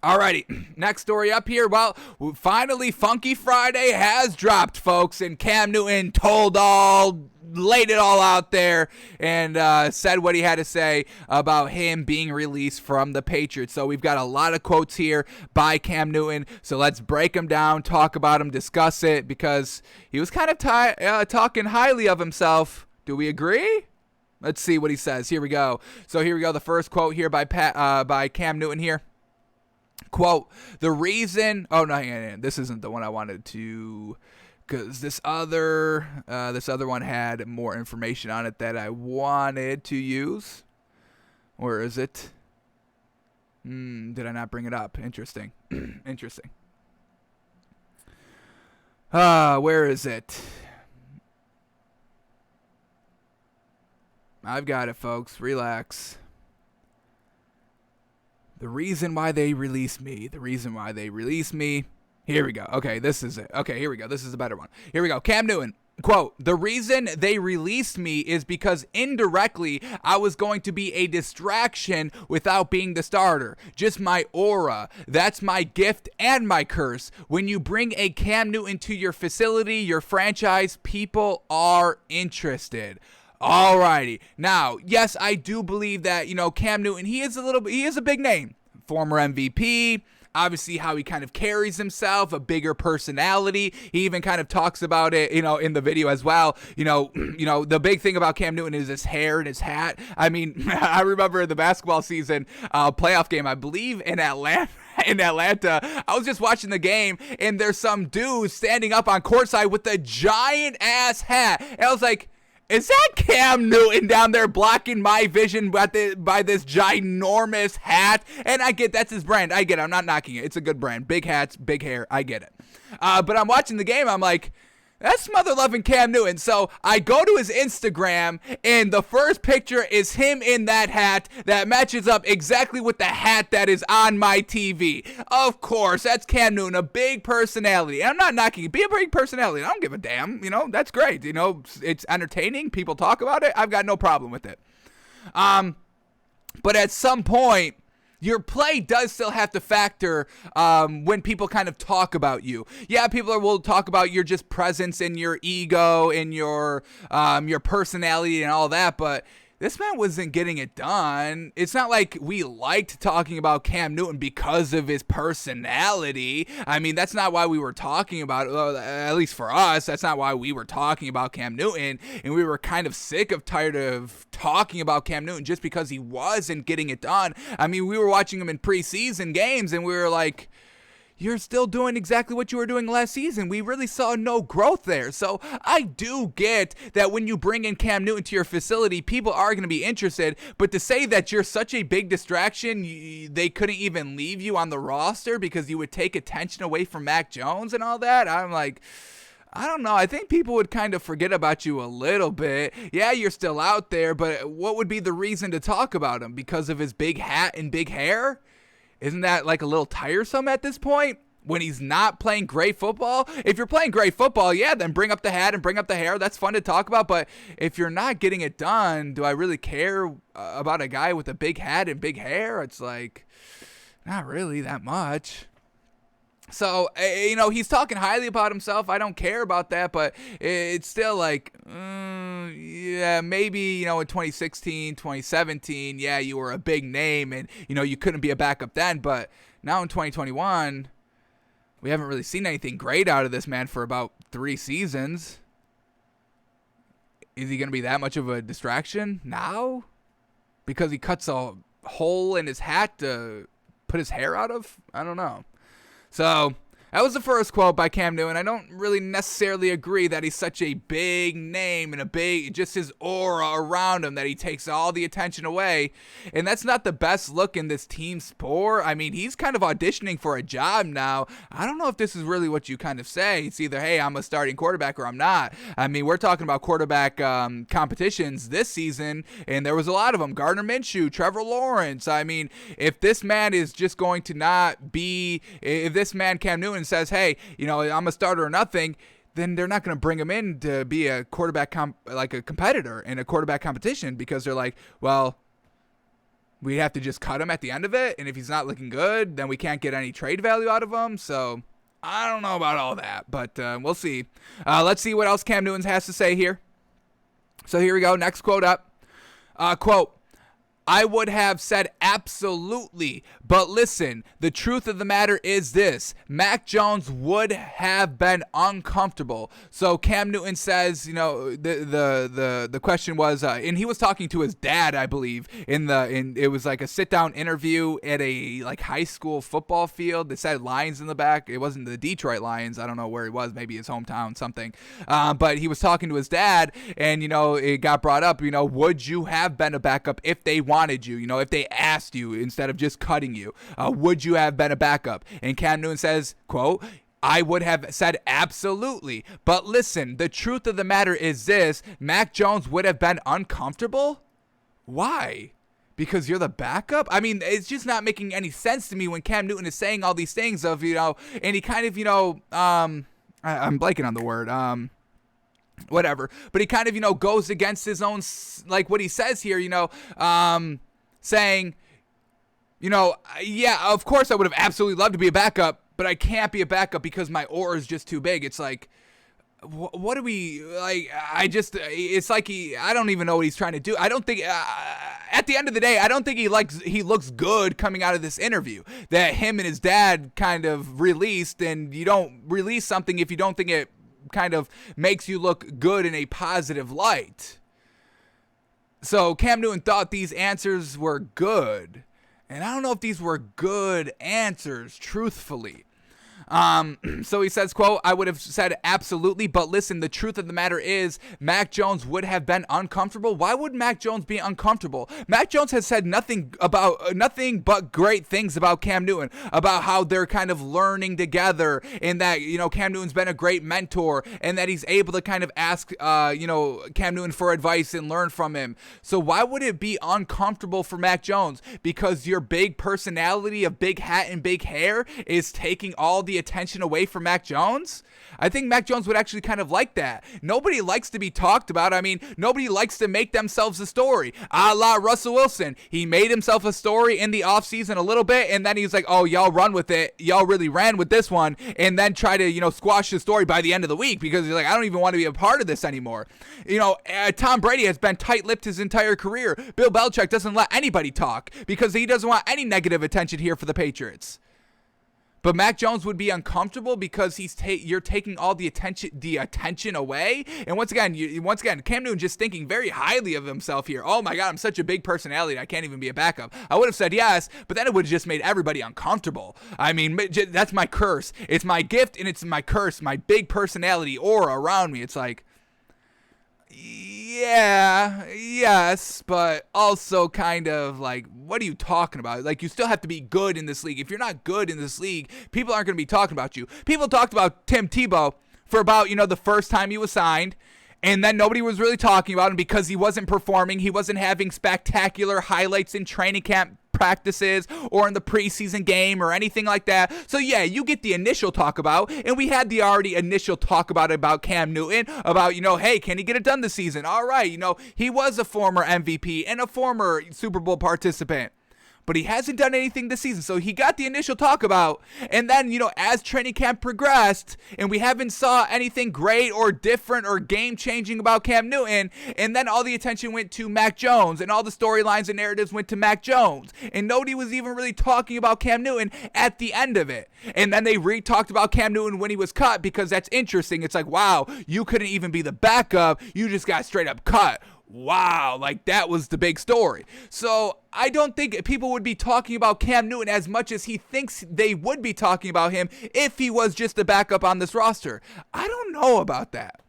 Alrighty, next story up here. Well, finally, Funky Friday has dropped, folks, and Cam Newton laid it all out there and said what he had to say about him being released from the Patriots. So we've got a lot of quotes here by Cam Newton. So let's break them down, talk about them, discuss it, because he was kind of talking highly of himself. Do we agree? Let's see what he says. Here we go. So here we go. The first quote here by Cam Newton here. Quote, the reason... Oh, no, this isn't the one I wanted to... Because this other one had more information on it that I wanted to use. Where is it? Did I not bring it up? Interesting. Interesting. Where is it? I've got it, folks. Relax. The reason why they released me. Here we go. Okay, this is it. Okay, here we go. This is a better one. Here we go. Cam Newton. Quote, the reason they released me is because indirectly I was going to be a distraction without being the starter. Just my aura. That's my gift and my curse. When you bring a Cam Newton to your facility, your franchise, people are interested. Alrighty. Now, yes, I do believe that, Cam Newton, he is a big name. Former MVP. Obviously, how he kind of carries himself, a bigger personality. He even kind of talks about it, in the video as well. The big thing about Cam Newton is his hair and his hat. I mean, I remember the basketball season playoff game, I believe in Atlanta. I was just watching the game, and there's some dude standing up on courtside with a giant ass hat. And I was like, is that Cam Newton down there blocking my vision by this ginormous hat? And I get that's his brand. I get it. I'm not knocking it. It's a good brand. Big hats, big hair. I get it. But I'm watching the game. I'm like, that's mother-loving Cam Newton. So I go to his Instagram, and the first picture is him in that hat that matches up exactly with the hat that is on my TV. Of course, that's Cam Newton, a big personality. And I'm not knocking it. Be a big personality. I don't give a damn. That's great. It's entertaining. People talk about it. I've got no problem with it. But at some point, your play does still have to factor when people kind of talk about you. Yeah, people will talk about your just presence and your ego and your personality and all that, but this man wasn't getting it done. It's not like we liked talking about Cam Newton because of his personality. I mean, that's not why we were talking about it. Well, at least for us, that's not why we were talking about Cam Newton. And we were kind of tired of talking about Cam Newton just because he wasn't getting it done. I mean, we were watching him in preseason games, and we were like, you're still doing exactly what you were doing last season. We really saw no growth there. So I do get that when you bring in Cam Newton to your facility, people are going to be interested. But to say that you're such a big distraction, they couldn't even leave you on the roster because you would take attention away from Mac Jones and all that, I'm like, I don't know. I think people would kind of forget about you a little bit. Yeah, you're still out there, but what would be the reason to talk about him? Because of his big hat and big hair? Isn't that like a little tiresome at this point when he's not playing great football? If you're playing great football, yeah, then bring up the hat and bring up the hair. That's fun to talk about. But if you're not getting it done, do I really care about a guy with a big hat and big hair? It's like, not really that much. So, he's talking highly about himself. I don't care about that, but it's still like, yeah, maybe, in 2016, 2017, yeah, you were a big name and, you couldn't be a backup then. But now in 2021, we haven't really seen anything great out of this man for about 3 seasons. Is he going to be that much of a distraction now? Because he cuts a hole in his hat to put his hair out of? I don't know. So, that was the first quote by Cam Newton. I don't really necessarily agree that he's such a big name and just his aura around him that he takes all the attention away. And that's not the best look in this team sport. I mean, he's kind of auditioning for a job now. I don't know if this is really what you kind of say. It's either, hey, I'm a starting quarterback or I'm not. I mean, we're talking about quarterback competitions this season, and there was a lot of them. Gardner Minshew, Trevor Lawrence. I mean, if this man is just going to not be, if this man, Cam Newton, says, hey, I'm a starter or nothing, then they're not going to bring him in to be a quarterback, like a competitor in a quarterback competition, because they're like, well, we have to just cut him at the end of it. And if he's not looking good, then we can't get any trade value out of him. So I don't know about all that, but we'll see. Let's see what else Cam Newton has to say here. So here we go. Next quote up. Quote, I would have said absolutely, but listen, the truth of the matter is this. Mac Jones would have been uncomfortable. So Cam Newton says, the question was, and he was talking to his dad, I believe, it was like a sit down interview at a like high school football field. They said Lions in the back. It wasn't the Detroit Lions. I don't know where he was, maybe his hometown, something. But he was talking to his dad, and it got brought up. Would you have been a backup if they wanted you, if they asked you instead of just cutting you, would you have been a backup? And Cam Newton says, quote, I would have said absolutely. But listen, the truth of the matter is this. Mac Jones would have been uncomfortable? Why? Because you're the backup? I mean, it's just not making any sense to me when Cam Newton is saying all these things of, and he kind of, I'm blanking on the word, whatever, but he kind of goes against his own, like what he says here, saying, yeah, of course I would have absolutely loved to be a backup, but I can't be a backup because my aura is just too big. It's like, what do we like? It's like I don't even know what he's trying to do. I don't think at the end of the day, I don't think he looks good coming out of this interview that him and his dad kind of released. And you don't release something if you don't think it kind of makes you look good in a positive light. So Cam Newton thought these answers were good, and I don't know if these were good answers, truthfully. So he says, quote, I would have said absolutely, but listen, the truth of the matter is Mac Jones would have been uncomfortable. Why would Mac Jones be uncomfortable? Mac Jones has said nothing but great things about Cam Newton, about how they're kind of learning together, and that, Cam Newton's been a great mentor, and that he's able to kind of ask, Cam Newton for advice and learn from him. So why would it be uncomfortable for Mac Jones? Because your big personality of big hat and big hair is taking all the attention away from Mac Jones? I think Mac Jones would actually kind of like that. Nobody likes to be talked about. I mean, nobody likes to make themselves a story. A la Russell Wilson. He made himself a story in the offseason a little bit, and then he was like, oh, y'all run with it. Y'all really ran with this one, and then try to, squash the story by the end of the week because he's like, I don't even want to be a part of this anymore. Tom Brady has been tight-lipped his entire career. Bill Belichick doesn't let anybody talk because he doesn't want any negative attention here for the Patriots. But Mac Jones would be uncomfortable because you're taking all the attention away. And once again, Cam Newton just thinking very highly of himself here. Oh my God, I'm such a big personality, I can't even be a backup. I would have said yes, but then it would have just made everybody uncomfortable. I mean, that's my curse. It's my gift and it's my curse. My big personality aura around me. It's like, yeah, yes, but also kind of like, what are you talking about? Like, you still have to be good in this league. If you're not good in this league, people aren't going to be talking about you. People talked about Tim Tebow for about, the first time he was signed, and then nobody was really talking about him because he wasn't performing. He wasn't having spectacular highlights in training camp practices or in the preseason game or anything like that. So yeah, you get the initial talk about, and we had the already initial talk about Cam Newton, about, hey, can he get it done this season? All right, he was a former MVP and a former Super Bowl participant, but he hasn't done anything this season. So he got the initial talk about, and then, as training camp progressed and we haven't saw anything great or different or game-changing about Cam Newton, and then all the attention went to Mac Jones and all the storylines and narratives went to Mac Jones, and nobody was even really talking about Cam Newton at the end of it. And then they talked about Cam Newton when he was cut because that's interesting. It's like, wow, you couldn't even be the backup. You just got straight up cut. Wow, like that was the big story. So I don't think people would be talking about Cam Newton as much as he thinks they would be talking about him if he was just a backup on this roster. I don't know about that.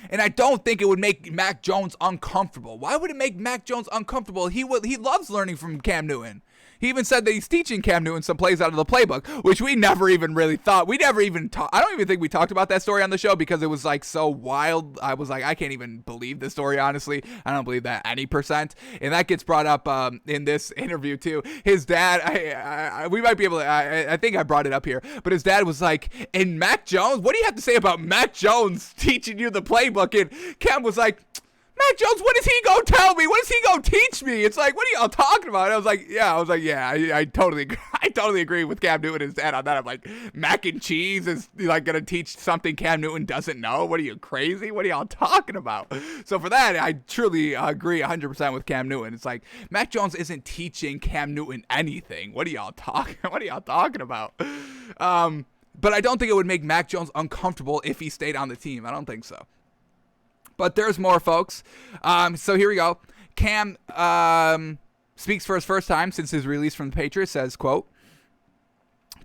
And I don't think it would make Mac Jones uncomfortable. Why would it make Mac Jones uncomfortable? He loves learning from Cam Newton. He even said that he's teaching Cam Newton some plays out of the playbook, which we never even really thought. We never even I don't even think we talked about that story on the show because it was like so wild. I was like, I can't even believe this story, honestly. I don't believe that any percent. And that gets brought up in this interview too. His dad, we might be able to, I think I brought it up here, but his dad was like, and Mac Jones, what do you have to say about Mac Jones teaching you the playbook? And Cam was like, Mac Jones, what does he go tell me? What does he go teach me? It's like, what are y'all talking about? And I was like, I totally agree with Cam Newton and his dad on that. I'm like, mac and cheese is like going to teach something Cam Newton doesn't know? What are you, crazy? What are y'all talking about? So for that, I truly agree 100% with Cam Newton. It's like, Mac Jones isn't teaching Cam Newton anything. What are y'all talking about? But I don't think it would make Mac Jones uncomfortable if he stayed on the team. I don't think so. But there's more, folks. So here we go. Cam speaks for his first time since his release from the Patriots. Says, quote,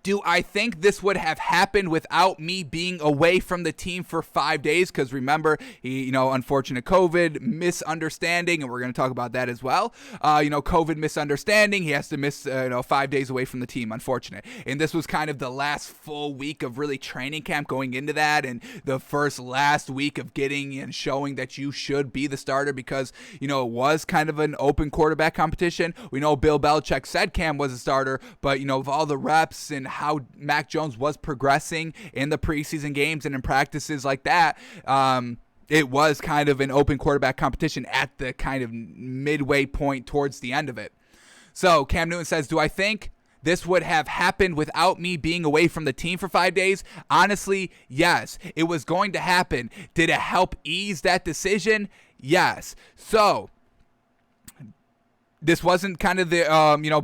"Do I think this would have happened without me being away from the team for 5 days?" Because remember, he, unfortunate COVID misunderstanding, and we're going to talk about that as well. COVID misunderstanding. He has to miss 5 days away from the team. Unfortunate. And this was kind of the last full week of really training camp going into that, and the last week of getting and showing that you should be the starter because it was kind of an open quarterback competition. We know Bill Belichick said Cam was a starter, but of all the reps and how Mac Jones was progressing in the preseason games and in practices like that, it was kind of an open quarterback competition at the kind of midway point towards the end of it. So Cam Newton says, "Do I think this would have happened without me being away from the team for 5 days? Honestly, yes. It was going to happen. Did it help ease that decision? Yes." So this wasn't kind of the,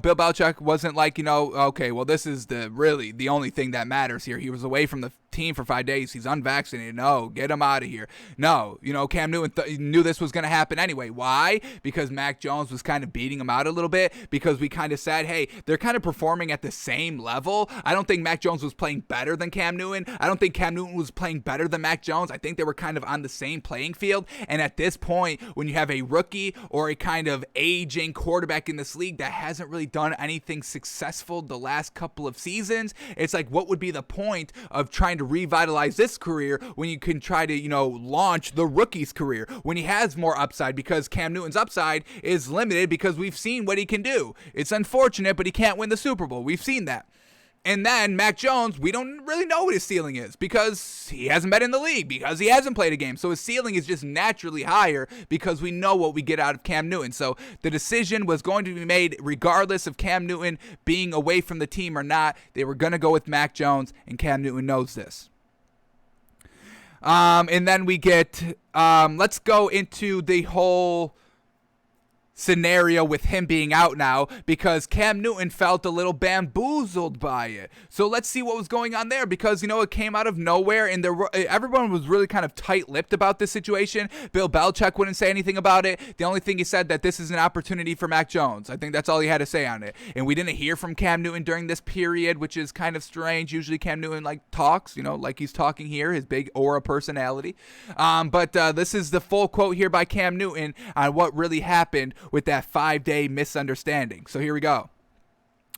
Bill Belichick wasn't like, okay, well, this is the only thing that matters here. He was away from the team for 5 days. He's unvaccinated. No, get him out of here. No, Cam Newton knew this was going to happen anyway. Why? Because Mac Jones was kind of beating him out a little bit, because we kind of said, hey, they're kind of performing at the same level. I don't think Mac Jones was playing better than Cam Newton. I don't think Cam Newton was playing better than Mac Jones. I think they were kind of on the same playing field. And at this point, when you have a rookie or a kind of aging quarterback in this league that hasn't really done anything successful the last couple of seasons, it's like, what would be the point of trying to revitalize this career when you can try to, launch the rookie's career when he has more upside? Because Cam Newton's upside is limited because we've seen what he can do. It's unfortunate, but he can't win the Super Bowl. We've seen that. And then Mac Jones, we don't really know what his ceiling is because he hasn't been in the league, because he hasn't played a game. So his ceiling is just naturally higher because we know what we get out of Cam Newton. So the decision was going to be made regardless of Cam Newton being away from the team or not. They were going to go with Mac Jones, and Cam Newton knows this. And then we get, let's go into the whole scenario with him being out now, because Cam Newton felt a little bamboozled by it. So let's see what was going on there, because it came out of nowhere, and everyone was really kind of tight-lipped about this situation. Bill Belichick wouldn't say anything about it. The only thing he said that this is an opportunity for Mac Jones. I think that's all he had to say on it. And we didn't hear from Cam Newton during this period, which is kind of strange. Usually Cam Newton talks, like he's talking here, his big aura personality. But this is the full quote here by Cam Newton on what really happened with that 5-day misunderstanding. So here we go.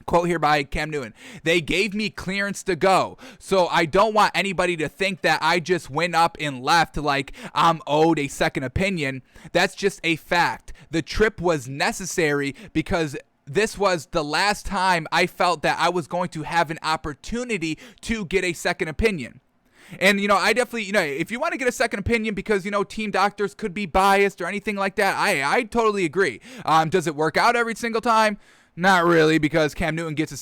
Quote here by Cam Newton: "They gave me clearance to go, so I don't want anybody to think that I just went up and left like I'm owed a second opinion. That's just a fact. The trip was necessary because this was the last time I felt that I was going to have an opportunity to get a second opinion." And, I definitely, if you want to get a second opinion because, team doctors could be biased or anything like that, I totally agree. Does it work out every single time? Not really, because Cam Newton gets a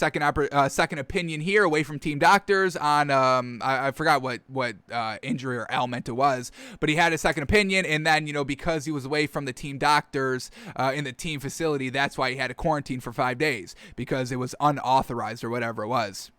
second opinion here away from team doctors on, I forgot what injury or ailment it was, but he had a second opinion, and then, because he was away from the team doctors in the team facility, that's why he had to quarantine for 5 days, because it was unauthorized or whatever it was.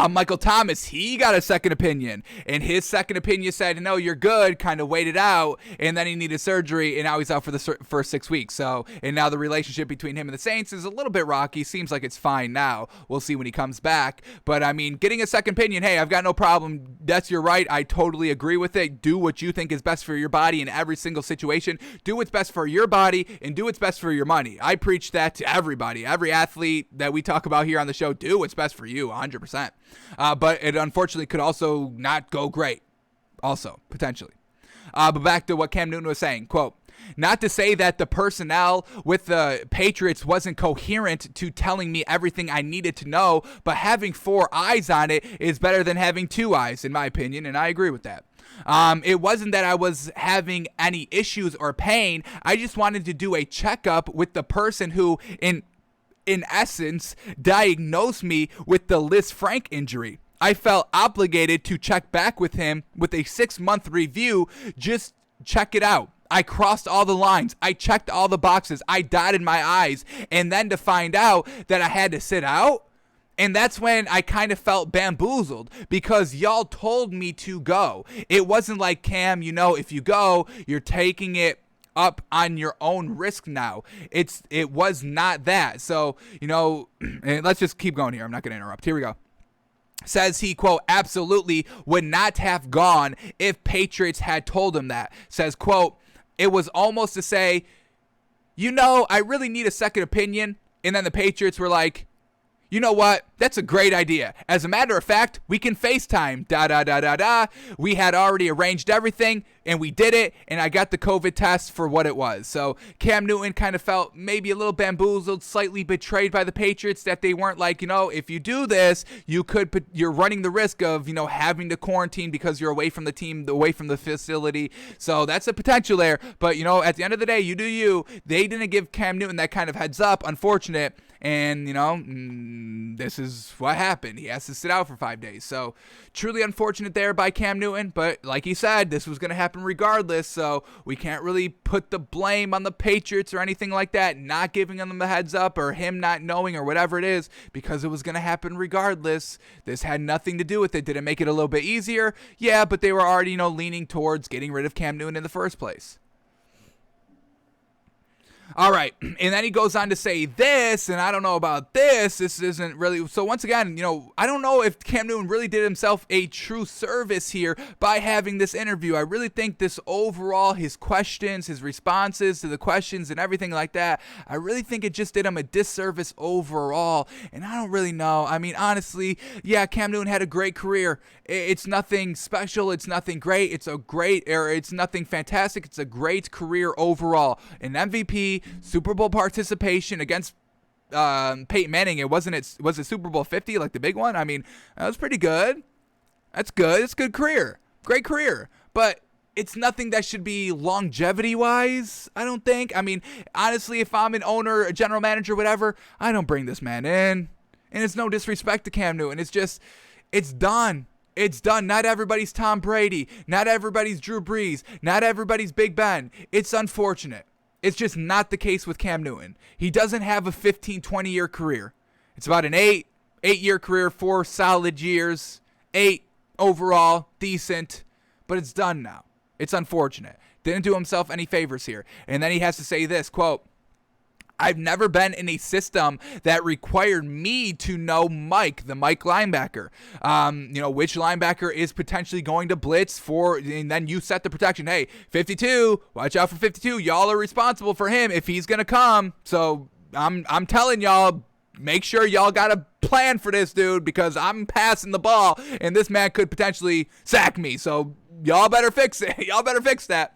Michael Thomas, he got a second opinion, and his second opinion said, no, you're good, kind of waited out, and then he needed surgery, and now he's out for the first 6 weeks. So, and now the relationship between him and the Saints is a little bit rocky. Seems like it's fine now. We'll see when he comes back. But, I mean, getting a second opinion, hey, I've got no problem. That's your right. I totally agree with it. Do what you think is best for your body in every single situation. Do what's best for your body, and do what's best for your money. I preach that to everybody. Every athlete that we talk about here on the show, do what's best for you, 100%. But it unfortunately could also not go great, also, potentially. But back to what Cam Newton was saying, quote, "Not to say that the personnel with the Patriots wasn't coherent to telling me everything I needed to know, but having 4 eyes on it is better than having 2 eyes, in my opinion," and I agree with that. It wasn't that I was having any issues or pain. I just wanted to do a checkup with the person who, in essence, diagnosed me with the Liz Frank injury. I felt obligated to check back with him with a 6-month review. Just check it out. I crossed all the lines. I checked all the boxes. I dotted my I's. And then to find out that I had to sit out, and that's when I kind of felt bamboozled, because y'all told me to go. It wasn't like, Cam, if you go, you're taking it up on your own risk now. It was not that. So, and let's just keep going here. I'm not going to interrupt. Here we go. Says he, quote, absolutely would not have gone if Patriots had told him that. Says, quote, it was almost to say, I really need a second opinion. And then the Patriots were like, you know what? That's a great idea. As a matter of fact, we can FaceTime. We had already arranged everything, and we did it, and I got the COVID test for what it was. So Cam Newton kind of felt maybe a little bamboozled, slightly betrayed by the Patriots, that they weren't like, if you do this, you're running the risk of, having to quarantine because you're away from the team, away from the facility. So that's a potential there. But, at the end of the day, you do you. They didn't give Cam Newton that kind of heads up. Unfortunate. And, this is what happened. He has to sit out for 5 days. So, truly unfortunate there by Cam Newton. But, like he said, this was going to happen regardless. So, we can't really put the blame on the Patriots or anything like that, not giving them the heads up or him not knowing or whatever it is, because it was going to happen regardless. This had nothing to do with it. Did it make it a little bit easier? Yeah, but they were already, leaning towards getting rid of Cam Newton in the first place. All right, and then he goes on to say this, and I don't know about this. This isn't really... So once again, I don't know if Cam Newton really did himself a true service here by having this interview. I really think this overall, his questions, his responses to the questions and everything like that, I really think it just did him a disservice overall, and I don't really know. I mean, honestly, yeah, Cam Newton had a great career. It's nothing special. It's nothing great. It's nothing fantastic. It's a great career overall. An MVP, Super Bowl participation against Peyton Manning. Was it Super Bowl 50, like the big one? I mean, that was pretty good. That's good. It's a good career. Great career. But it's nothing that should be longevity-wise, I don't think. I mean, honestly, if I'm an owner, a general manager, whatever, I don't bring this man in. And it's no disrespect to Cam Newton. It's just, it's done. It's done. Not everybody's Tom Brady. Not everybody's Drew Brees. Not everybody's Big Ben. It's unfortunate. It's just not the case with Cam Newton. He doesn't have a 15, 20-year career. It's about an 8-year career, 4 solid years, 8 overall, decent, but it's done now. It's unfortunate. Didn't do himself any favors here. And then he has to say this, quote, I've never been in a system that required me to know Mike, the Mike linebacker. Which linebacker is potentially going to blitz for, and then you set the protection. Hey, 52, watch out for 52. Y'all are responsible for him if he's going to come. So I'm telling y'all, make sure y'all got a plan for this dude, because I'm passing the ball and this man could potentially sack me. So y'all better fix it. Y'all better fix that.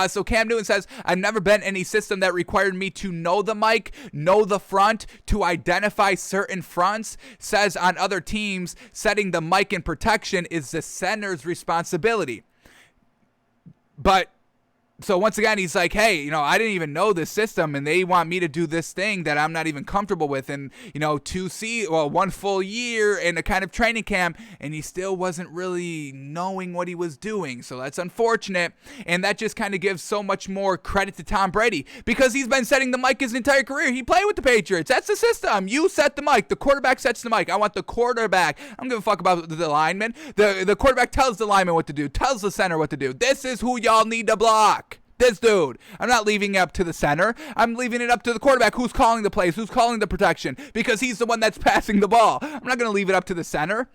So Cam Newton says, I've never been in a system that required me to know the mic, know the front, to identify certain fronts. Says on other teams, setting the mic in protection is the center's responsibility. But so once again, he's like, hey, I didn't even know this system, and they want me to do this thing that I'm not even comfortable with. And, 1 full year in a kind of training camp, and he still wasn't really knowing what he was doing. So that's unfortunate. And that just kind of gives so much more credit to Tom Brady, because he's been setting the mic his entire career. He played with the Patriots. That's the system. You set the mic. The quarterback sets the mic. I want the quarterback. I don't give a fuck about the lineman. The quarterback tells the lineman what to do, tells the center what to do. This is who y'all need to block. This dude. I'm not leaving it up to the center. I'm leaving it up to the quarterback, who's calling the plays, who's calling the protection, because he's the one that's passing the ball. I'm not going to leave it up to the center.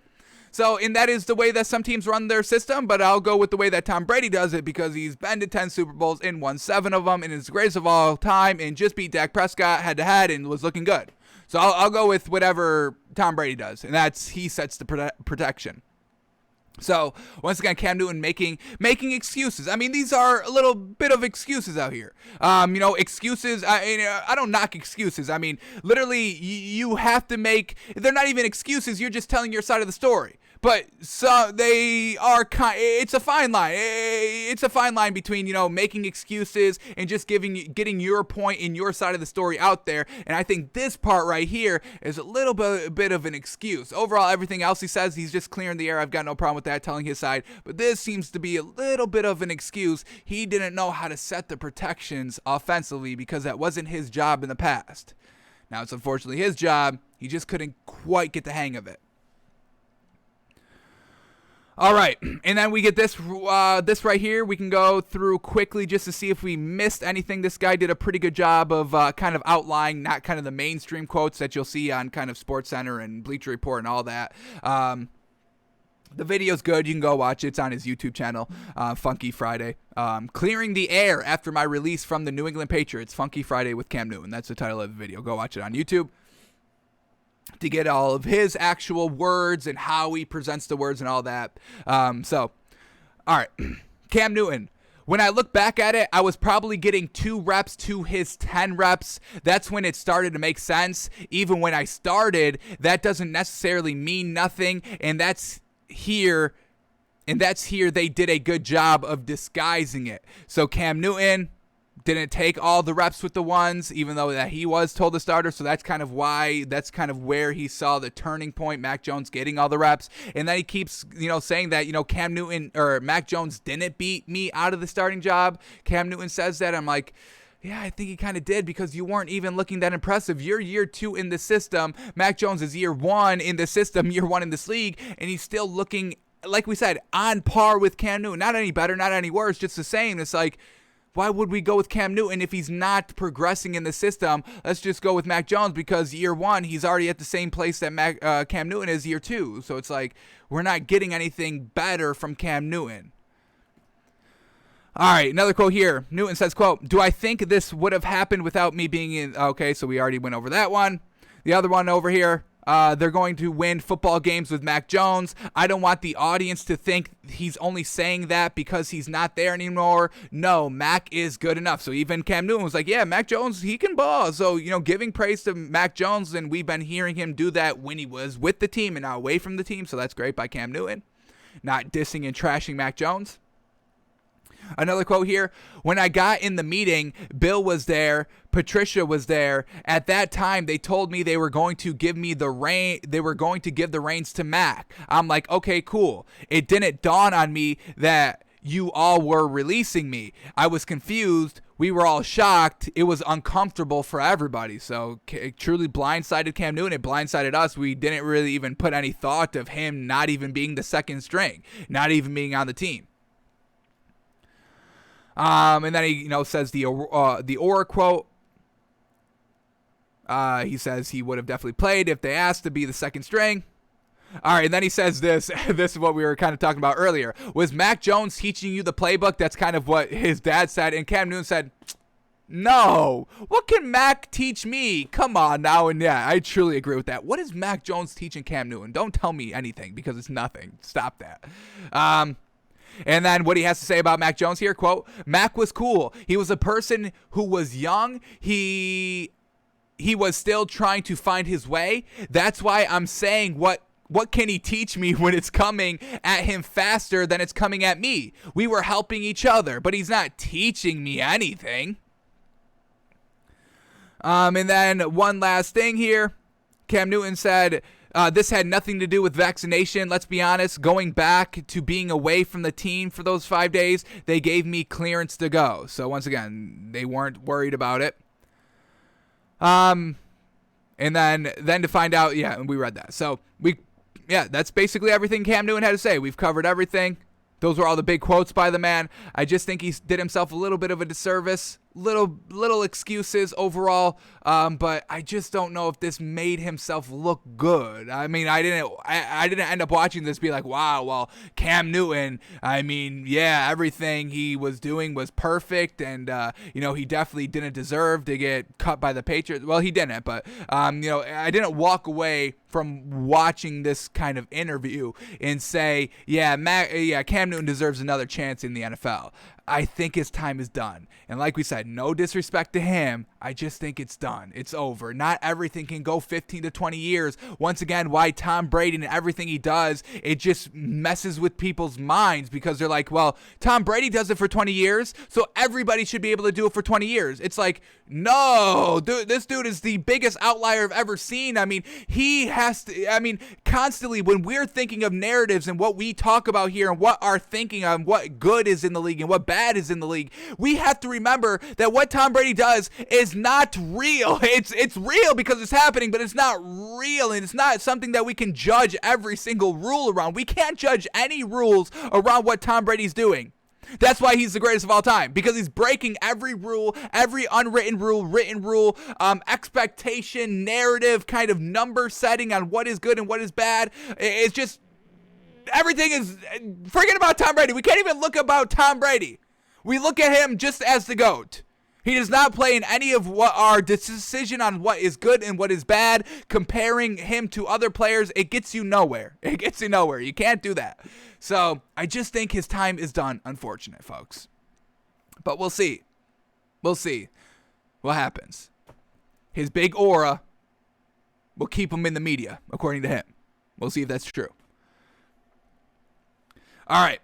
So, and that is the way that some teams run their system, but I'll go with the way that Tom Brady does it, because he's been to 10 Super Bowls and won 7 of them and is the greatest of all time and just beat Dak Prescott head-to-head and was looking good. So I'll go with whatever Tom Brady does, and that's he sets the protection. So, once again, Cam Newton making excuses. I mean, these are a little bit of excuses out here. Excuses, I don't knock excuses. I mean, literally, you have to make, they're not even excuses. You're just telling your side of the story. But so they are it's a fine line. It's a fine line between, you know, making excuses and just getting your point in your side of the story out there. And I think this part right here is a little bit of an excuse. Overall, everything else he says, he's just clearing the air. I've got no problem with that, telling his side. But this seems to be a little bit of an excuse. He didn't know how to set the protections offensively because that wasn't his job in the past. Now it's unfortunately his job. He just couldn't quite get the hang of it. All right, and then we get this right here. We can go through quickly just to see if we missed anything. This guy did a pretty good job of kind of outlining, not kind of the mainstream quotes that you'll see on kind of SportsCenter and Bleacher Report and all that. The video's good. You can go watch it. It's on his YouTube channel, Funky Friday. Clearing the air after my release from the New England Patriots, Funky Friday with Cam Newton. That's the title of the video. Go watch it on YouTube to get all of his actual words and how he presents the words and all that. All right, Cam Newton. When I look back at it, I was probably getting 2 reps to his 10 reps. That's when it started to make sense. Even when I started, that doesn't necessarily mean nothing, and that's here they did a good job of disguising it. So Cam Newton didn't take all the reps with the ones, even though that he was told the starter. So that's kind of where he saw the turning point, Mac Jones getting all the reps. And then he keeps, saying that, Cam Newton or Mac Jones didn't beat me out of the starting job. Cam Newton says that. I'm like, yeah, I think he kind of did because you weren't even looking that impressive. You're year 2 in the system. Mac Jones is year 1 in the system, year 1 in this league, and he's still looking, like we said, on par with Cam Newton. Not any better, not any worse, just the same. It's like, why would we go with Cam Newton if he's not progressing in the system? Let's just go with Mac Jones because year 1, he's already at the same place that Cam Newton is year 2. So it's like, we're not getting anything better from Cam Newton. All right, another quote here. Newton says, quote, "Do I think this would have happened without me being in?" Okay, so we already went over that one. The other one over here, they're going to win football games with Mac Jones. I don't want the audience to think he's only saying that because he's not there anymore. No, Mac is good enough. So even Cam Newton was like, yeah, Mac Jones, he can ball. So, giving praise to Mac Jones, and we've been hearing him do that when he was with the team and now away from the team. So that's great by Cam Newton. Not dissing and trashing Mac Jones. Another quote here, when I got in the meeting, Bill was there, Patricia was there. At that time, they told me they were going to give me the reins to Mac. I'm like, okay, cool. It didn't dawn on me that you all were releasing me. I was confused. We were all shocked. It was uncomfortable for everybody. So it truly blindsided Cam Newton. It blindsided us. We didn't really even put any thought of him not even being the second string, not even being on the team. And then he, says the Orr quote. He says he would have definitely played if they asked to be the second string. All right, and then he says this. This is what we were kind of talking about earlier. Was Mac Jones teaching you the playbook? That's kind of what his dad said. And Cam Newton said, no. What can Mac teach me? Come on now. And yeah, I truly agree with that. What is Mac Jones teaching Cam Newton? Don't tell me anything because it's nothing. Stop that. And then what he has to say about Mac Jones here, quote, Mac was cool. He was a person who was young. He was still trying to find his way. That's why I'm saying what can he teach me when it's coming at him faster than it's coming at me? We were helping each other, but he's not teaching me anything. And then one last thing here. Cam Newton said, this had nothing to do with vaccination. Let's be honest. Going back to being away from the team for those 5 days, they gave me clearance to go. So once again, they weren't worried about it. And then to find out, yeah, we read that. So that's basically everything Cam Newton had to say. We've covered everything. Those were all the big quotes by the man. I just think he did himself a little bit of a disservice. Little excuses overall, but I just don't know if this made himself look good. I mean, I didn't end up watching this be like, wow, well, Cam Newton, I mean, yeah, everything he was doing was perfect, and he definitely didn't deserve to get cut by the Patriots. Well, he didn't, but I didn't walk away from watching this kind of interview and say, Cam Newton deserves another chance in the NFL. I think his time is done. And like we said, no disrespect to him. I just think it's done. It's over. Not everything can go 15 to 20 years. Once again, why Tom Brady and everything he does, it just messes with people's minds because they're like, well, Tom Brady does it for 20 years, so everybody should be able to do it for 20 years. It's like, no, dude, this dude is the biggest outlier I've ever seen. I mean, he has to, constantly when we're thinking of narratives and what we talk about here and what our thinking of what good is in the league and what bad is in the league, we have to remember that what Tom Brady does is not real. It's real because it's happening, but it's not real, and it's not something that we can judge every single rule around. We can't judge any rules around what Tom Brady's doing. That's why he's the greatest of all time, because he's breaking every rule, every unwritten rule, written rule, expectation, narrative, kind of number setting on what is good and what is bad. It's just, everything is, forget about Tom Brady. We can't even look about Tom Brady. We look at him just as the GOAT. He does not play in any of what our decision on what is good and what is bad. Comparing him to other players, it gets you nowhere. It gets you nowhere. You can't do that. So I just think his time is done. Unfortunate, folks. But we'll see. We'll see what happens. His big aura will keep him in the media, according to him. We'll see if that's true. All right.